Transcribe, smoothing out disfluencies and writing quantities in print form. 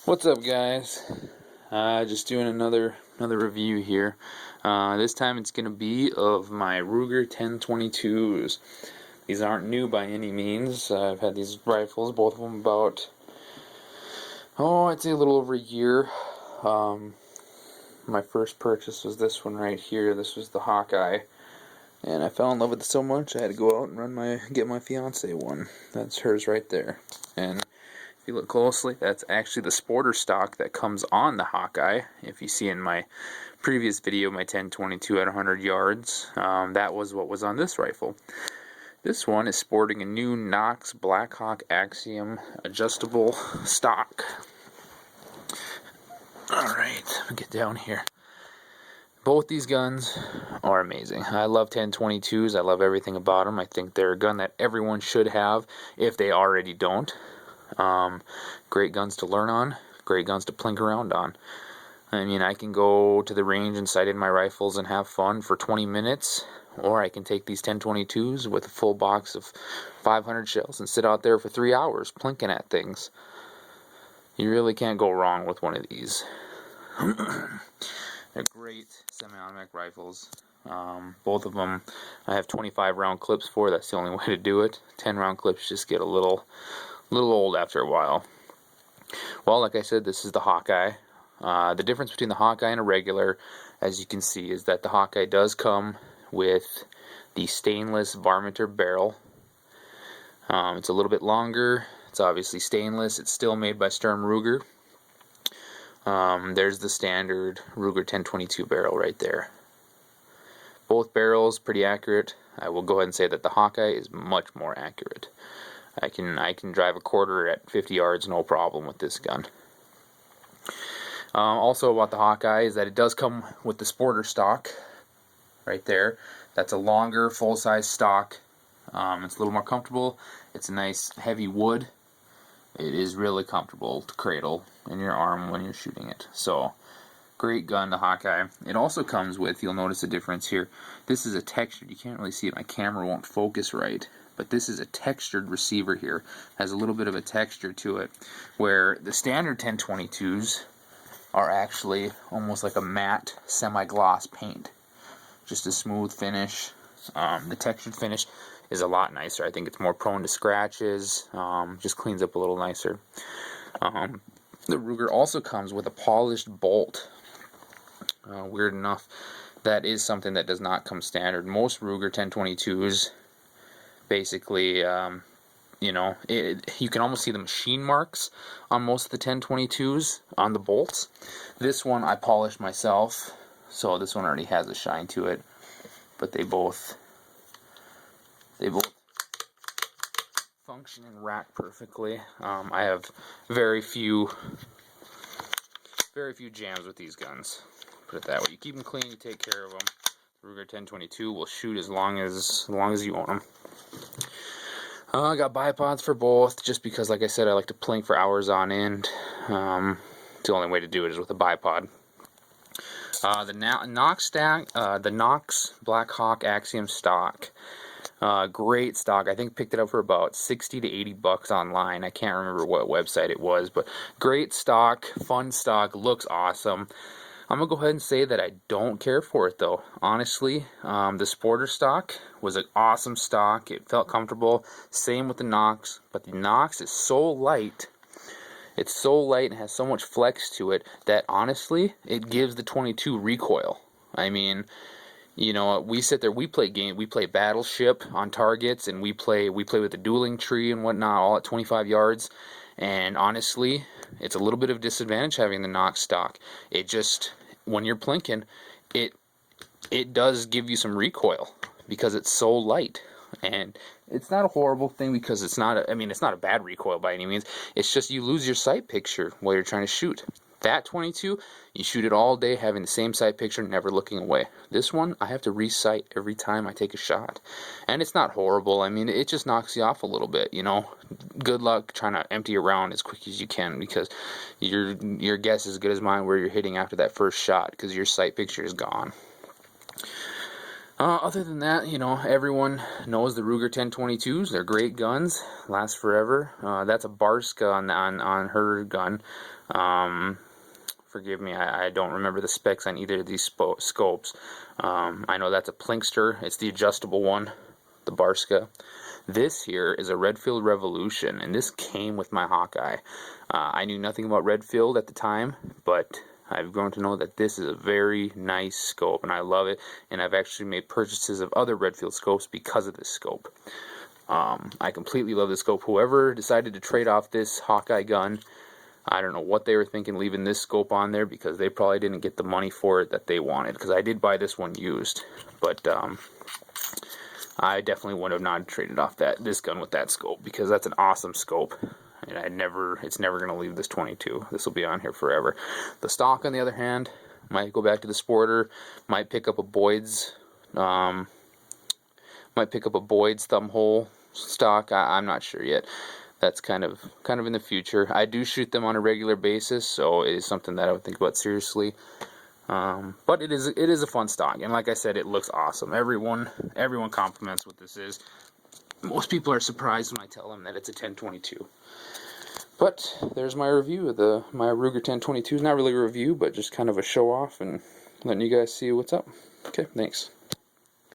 What's up, guys? Just doing another review here. This time it's gonna be of my Ruger 1022s. These aren't new by any means. I've had these rifles, both of them, about I'd say a little over a year. My first purchase was this one right here. This was the Hawkeye, and I fell in love with it so much I had to go out and get my fiance one. That's hers right there. And if you look closely, that's actually the sporter stock that comes on the Hawkeye. If you see in my previous video, my 1022 at 100 yards, that was what was on this rifle. This one is sporting a new Knoxx Black Axiom adjustable stock. Alright, get down here. Both these guns are amazing. I love 1022s. I love everything about them. I think they're a gun that everyone should have if they already don't. Great guns to learn on, great guns to plink around on. I mean, I can go to the range and sight in my rifles and have fun for 20 minutes, or I can take these 1022s with a full box of 500 shells and sit out there for 3 hours plinking at things. You really can't go wrong with one of these. They're great semi-automatic rifles. Both of them I have 25 round clips for. That's the only way to do it. 10 round clips just get a little old after a while. Well, like I said, this is the Hawkeye. The difference between the Hawkeye and a regular, as you can see, is that the Hawkeye does come with the stainless varminter barrel. It's a little bit longer. It's obviously stainless. It's still made by Sturm Ruger. There's the standard Ruger 1022 barrel right there. Both barrels pretty accurate. I will go ahead and say that the Hawkeye is much more accurate. I can drive a quarter at 50 yards no problem with this gun. Also about the Hawkeye is that it does come with the sporter stock right there. That's a longer full-size stock. It's a little more comfortable. It's a nice heavy wood. It is really comfortable to cradle in your arm when you're shooting it. So, great gun, the Hawkeye. It also comes with, you'll notice a difference here, this is a textured, you can't really see it, my camera won't focus right, but this is a textured receiver here. Has a little bit of a texture to it, where the standard 1022s are actually almost like a matte semi-gloss paint. Just a smooth finish. The textured finish is a lot nicer. I think it's more prone to scratches, just cleans up a little nicer. The Ruger also comes with a polished bolt. Weird enough, that is something that does not come standard. Most Ruger 1022s, basically, you can almost see the machine marks on most of the 1022s on the bolts. This one I polished myself, so this one already has a shine to it, but they both function and rack perfectly. I have very few jams with these guns. Put it that way. You keep them clean, you take care of them. The Ruger 1022 will shoot as long as you own them. I got bipods for both, just because, like I said, I like to plink for hours on end. The only way to do it is with a bipod. The Knoxx Black Axiom stock. Great stock. I think picked it up for about 60 to 80 bucks online. I can't remember what website it was, but great stock, fun stock, looks awesome. I'm going to go ahead and say that I don't care for it though. Honestly, the sporter stock was an awesome stock. It felt comfortable. Same with the Knoxx, but the Knoxx is so light. It's so light and has so much flex to it that honestly, it gives the 22 recoil. I mean, you know, we sit there, we play Battleship on targets, and we play with the dueling tree and whatnot, all at 25 yards. And honestly, it's a little bit of a disadvantage having the Knoxx stock. It just, when you're plinking, it does give you some recoil because it's so light. And it's not a horrible thing because it's not a bad recoil by any means. It's just you lose your sight picture while you're trying to shoot. That 22, you shoot it all day having the same sight picture, never looking away. This one, I have to re-sight every time I take a shot. And it's not horrible. I mean, it just knocks you off a little bit, you know. Good luck trying to empty your round as quick as you can, because your guess is as good as mine where you're hitting after that first shot, because your sight picture is gone. Other than that, you know, everyone knows the Ruger 1022s. They're great guns, last forever. That's a Barska on her gun. Forgive me, I don't remember the specs on either of these scopes. I know that's a Plinkster. It's the adjustable one, the Barska. This here is a Redfield Revolution, and this came with my Hawkeye. I knew nothing about Redfield at the time, but I've grown to know that this is a very nice scope, and I love it, and I've actually made purchases of other Redfield scopes because of this scope. I completely love this scope. Whoever decided to trade off this Hawkeye gun, I don't know what they were thinking leaving this scope on there, because they probably didn't get the money for it that they wanted, because I did buy this one used, but I definitely would have not traded off this gun with that scope, because that's an awesome scope. And it's never going to leave this 22. This will be on here forever. The stock, on the other hand, might go back to the Sporter. Might pick up a Boyd's thumb hole stock. I'm not sure yet. That's kind of in the future. I do shoot them on a regular basis, so it is something that I would think about seriously. But it is a fun stock, and like I said, it looks awesome. Everyone compliments what this is. Most people are surprised when I tell them that it's a 1022. But there's my review of my Ruger 1022s. Not really a review, but just kind of a show off and letting you guys see what's up. Okay, thanks.